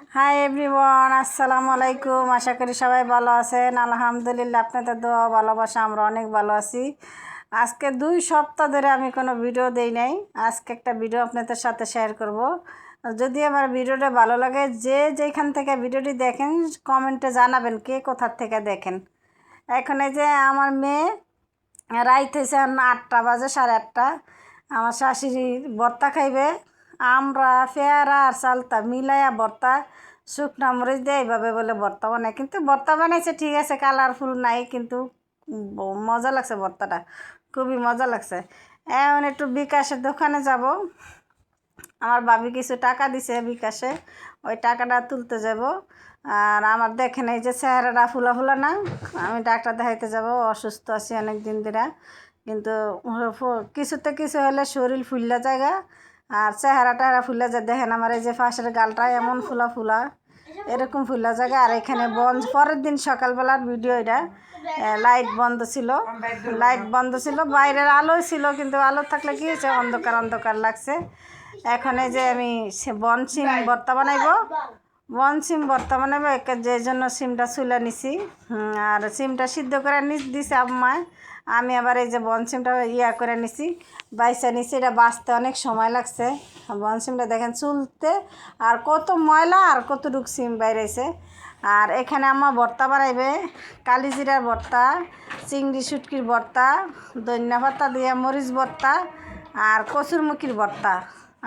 Hi everyone, আসসালামু আলাইকুম। আশা করি সবাই ভালো আছেন। আলহামদুলিল্লাহ, আপনাদের দোয়া ভালোবাসা আমরা অনেক ভালো আছি। আজকে 2 সপ্তাহ ধরে আমি কোনো ভিডিও দেই নাই। আজকে একটা ভিডিও আপনাদের সাথে শেয়ার করব। যদি আমার ভিডিওটা ভালো লাগে, যে যেখান থেকে ভিডিওটি দেখেন কমেন্টে জানাবেন কে কোথার থেকে দেখেন। এখন এই যে আমার মেয়ে রাইত হয়েছে 8টা বাজে, 8:30। আমার শাশুড়ি ভর্তা খাইবে, আমরা পেয়ারা আর চালতা মিলাইয়া ভর্তা শুকনা মরিচ দিয়ে এইভাবে বলে ভর্তা বানায়। কিন্তু ভর্তা বানাইছে ঠিক আছে, কালারফুল নাই, কিন্তু মজা লাগছে ভর্তাটা, খুবই মজা লাগছে। এখন একটু বিকাশের দোকানে যাব। আমার ভাবি কিছু টাকা দিছে বিকাশে, ওই টাকাটা তুলতে যাব। আর আমার দেখেন এই যে চেহারাটা ফুলা ফুলা না, আমি ডাক্তার দেখাইতে যাব। অসুস্থ আছি অনেক দিন ধরে, কিন্তু কিছুতে কিছু হলে শরীর ফুললা জায়গা আর চেহারাটা ফুলা যায়। দেখেন আমার এই যে পাশের গালটা এমন ফুলা ফুলা, এরকম ফুলা জায়গা। আর এখানে বন্ধ, পরের দিন সকালবেলার ভিডিও এটা। লাইট বন্ধ ছিল, বাইরের আলো ছিল, কিন্তু আলো থাকলে কি হয়েছে, অন্ধকার অন্ধকার লাগছে। এখন এই যে আমি বনসিম ভর্তা বানাইবো, যে জন্য সিমটা চুলে নিছি। আর সিমটা সিদ্ধ করে দিছে আম্মায়। আমি আবার এই যে বনসিমটা করে নিছি, বাইসা নিছি। এটা বাঁচতে অনেক সময় লাগছে। বনসিমটা দেখেন চুলতে আর কত ময়লা আর কতটুক সিম বাইরেছে। আর এখানে আম্মা ভর্তা বানাইবে, কালিজিরার ভর্তা, চিংড়ি শুটকির ভর্তা, ধনিয়া পাতা দিয়ে মরিচ ভর্তা আর কচুরমুখির ভর্তা।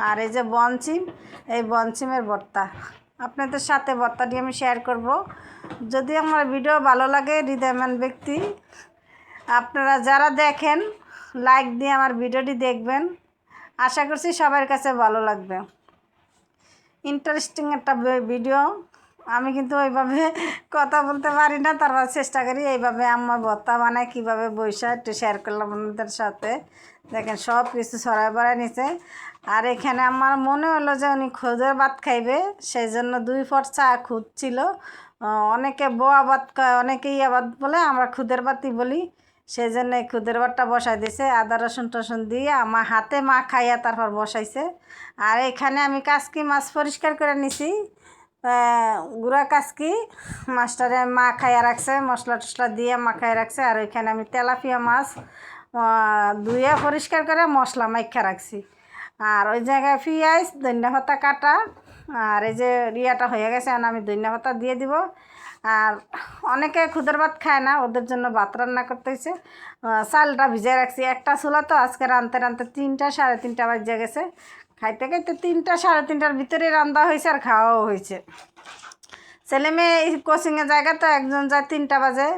আর এই যে বনসিম, এই বনসিমের ভর্তা আপনাদের সাথে ভর্তাটি আমি শেয়ার করব। যদি আমার ভিডিও ভালো লাগে, হৃদয়মান ব্যক্তি আপনারা যারা দেখেন লাইক দিয়ে আমার ভিডিওটি দেখবেন। আশা করছি সবার কাছে ভালো লাগবে। ইন্টারেস্টিং একটা ভিডিও। আমি কিন্তু ওইভাবে কথা বলতে পারি না, তারপর চেষ্টা করি এইভাবে আম্মা ভর্তা বানায় কীভাবে বৈশা একটু শেয়ার করলাম আপনাদের সাথে। দেখেন সব কিছু ছড়াই বড়াই নিছে। আর এখানে আমার মনে হলো যে উনি খুদের ভাত খাইবে, সেই জন্য 2 পট চা খুঁজছিল। অনেকে বোয়া ভাত খায়, অনেকে ইয়া ভাত বলে, আমরা খুদের ভাতই বলি। সেই জন্য এই খুদের ভাতটা বসাই দিছে, আদা রসুন টসুন দিয়ে আমার হাতে মা খাইয়া তারপর বসাইছে। আর এখানে আমি কাসকি মাছ পরিষ্কার করে নিছি, গুঁড়া কাসকি মাছটারে মা খাইয়া রাখছে, মশলা টশলা দিয়ে মা খাইয়া রাখছে। আর ওইখানে আমি তেলাপিয়া মাছ ধুয়ে পরিষ্কার করে মশলা মাইখা রাখছি। আর ওই জায়গায় পেঁয়াজ ধনিয়া পাতা কাটা। আর এই যে রিয়াটা হয়ে গেছে, আমি ধনিয়া পাতা দিয়ে দিব। আর অনেকে খুদের ভাত খায় না, ওদের জন্য ভাত রান্না করতে হয়েছে। চালটা ভিজাই রাখছি, একটা চুলা তো আজকে রাঁধতে রাঁধতে 3টা 3:30 বাজে গেছে। খাইতে খাইতে 3টা 3:30টার ভিতরে রান্না হয়েছে আর খাওয়াও হয়েছে। ছেলে মেয়ে কোচিংয়ে জায়গা তো, একজন যায় 3টা বাজে,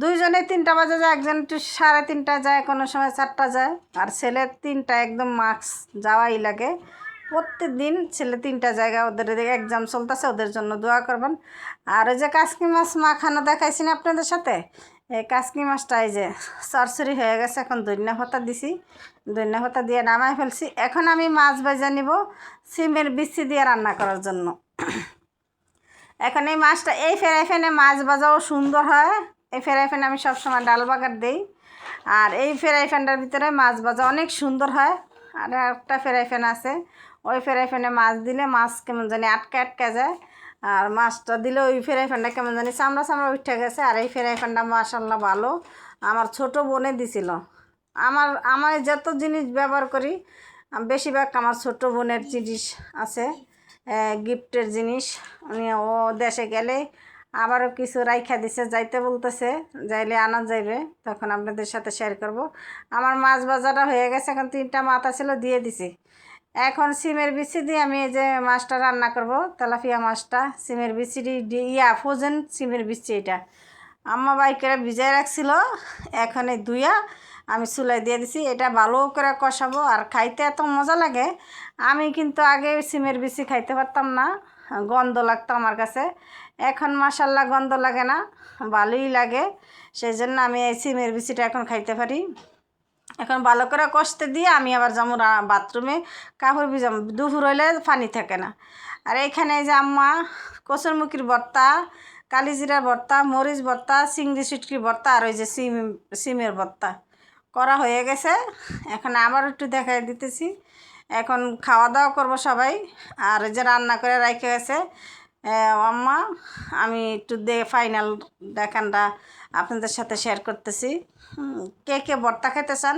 2জনে 3টা বাজে যায়, একজন একটু 3:30 যায়, কোনো সময় 4টা যায়। আর ছেলে 3টা একদম মার্কস যাওয়াই লাগে। প্রত্যেক দিন ছেলে 3টা জায়গা, ওদের এক্সাম চলতেছে, ওদের জন্য দোয়া করবেন। আর ওই যে কাসকি মাছ মাখানো দেখাইছি না আপনাদের সাথে, এই কাসকি মাছটা এই যে চরচরি হয়ে গেছে। এখন ধনিয়া পাতা দিছি, ধনিয়া পাতা দিয়ে নামাই ফেলছি। এখন আমি মাছ ভাজা নিব সিমের বিচি দিয়ে রান্না করার জন্য। এখন এই মাছটা, এই ফ্রাই প্যানে মাছ ভাজাও সুন্দর হয়। এই ফ্রাই প্যানে আমি সবসময় ডাল বাগার দিই। আর এই ফ্রাই প্যানটার ভিতরে মাছ ভাজা অনেক সুন্দর হয়। আর একটা ফ্রাই প্যান আছে, ওই ফ্রাই প্যানে মাছ দিলে মাছ কেমন জানি আটকে আটকে যায়। আর মাছটা দিলে ওই ফ্রাই প্যানটা কেমন জানি চামড়া চামড়া উঠে গেছে। আর এই ফ্রাই প্যানটা মাশাআল্লাহ ভালো, আমার ছোট বোনে দিছিল। আমার যত জিনিস ব্যবহার করি বেশিরভাগ আমার ছোট বোনের জিনিস আছে, গিফটের জিনিস। উনি ও দেশে গেলে আবারও কিছু রাইখা দিছে, যাইতে বলতেছে, যাইলে আনা যাইবে, তখন আপনাদের সাথে শেয়ার করব। আমার মাছ ভাজাটা হয়ে গেছে, এখন 3টা মাথা ছিল দিয়ে দিছি। এখন সিমের বিচি দিয়ে আমি এই যে মাছটা রান্না করব, তেলাপিয়া মাছটা। সিমের বিচিটি ফ্রোজেন সিমের বিচি, এটা আম্মা বাই করে ভিজাই রাখছিল। এখন এই ধুইয়া আমি চুলাই দিয়ে দিছি। এটা ভালো করে কষাবো, আর খাইতে এত মজা লাগে। আমি কিন্তু আগে সিমের বিচি খাইতে পারতাম না, গন্ধ লাগতো আমার কাছে। এখন মাশাআল্লাহ গন্ধ লাগে না, ভালোই লাগে। সেই জন্য আমি এই সিমের বিচিটা এখন খাইতে পারি। এখন ভালো করে কষতে দিয়ে আমি আবার যাবো বাথরুমে কাপড় ভিজাম, দুপুর হইলে পানি থাকে না। আর এইখানে যে আম্মা কচুরমুখির ভর্তা, কালিজিরার ভর্তা, মরিচ ভর্তা, চিংড়ি শুটকির ভর্তা আর ওই যে সিমের ভর্তা করা হয়ে গেছে। এখন আবার একটু দেখাই দিতেছি। এখন খাওয়া দাওয়া করবো সবাই। আর যে রান্না করে রেখে গেছে আম্মা আমি একটু ফাইনাল দেখানটা আপনাদের সাথে শেয়ার করতেছি। কে কে ভর্তা খাইতে চান,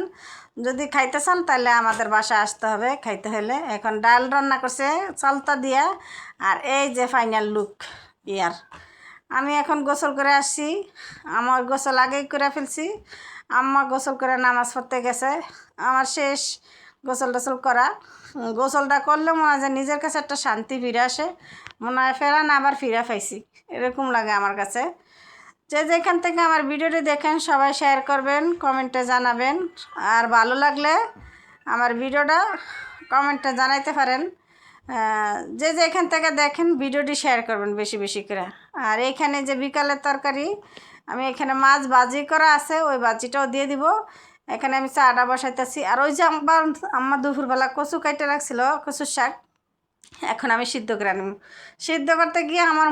যদি খাইতে চান তাহলে আমাদের বাসায় আসতে হবে খাইতে হলে। এখন ডাল রান্না করছে চালতা দিয়া, আর এই যে ফাইনাল লুক ইয়ার। আমি এখন গোসল করে আসছি, আমার গোসল আগেই করে ফেলছি। আম্মা গোসল করে নামাজ পড়তে গেছে, আমার শেষ গোসল টোসল করা। গোসলটা করলে মনে হয় যে নিজের কাছে একটা শান্তি ফিরে আসে, মনে হয় ফেরা না আবার ফিরে পাইছি এরকম লাগে আমার কাছে। যে যেখান থেকে আমার ভিডিওটি দেখেন সবাই শেয়ার করবেন, কমেন্টে জানাবেন, আর ভালো লাগলে আমার ভিডিওটা কমেন্টে জানাইতে পারেন। যে যেখান থেকে দেখেন ভিডিওটি শেয়ার করবেন বেশি বেশি করে। আর এইখানে যে বিকালের তরকারি, আমি এখানে মাছ ভাজি করা আছে, ওই ভাজিটাও দিয়ে দিব। এখানে আমি চাটা বসাইতেছি। আর ওই যে আমার দুপুরবেলা কচু কাইটে রাখছিল, কচুর শাক, এখন আমি সিদ্ধ করে আনব। সিদ্ধ করতে গিয়ে আমার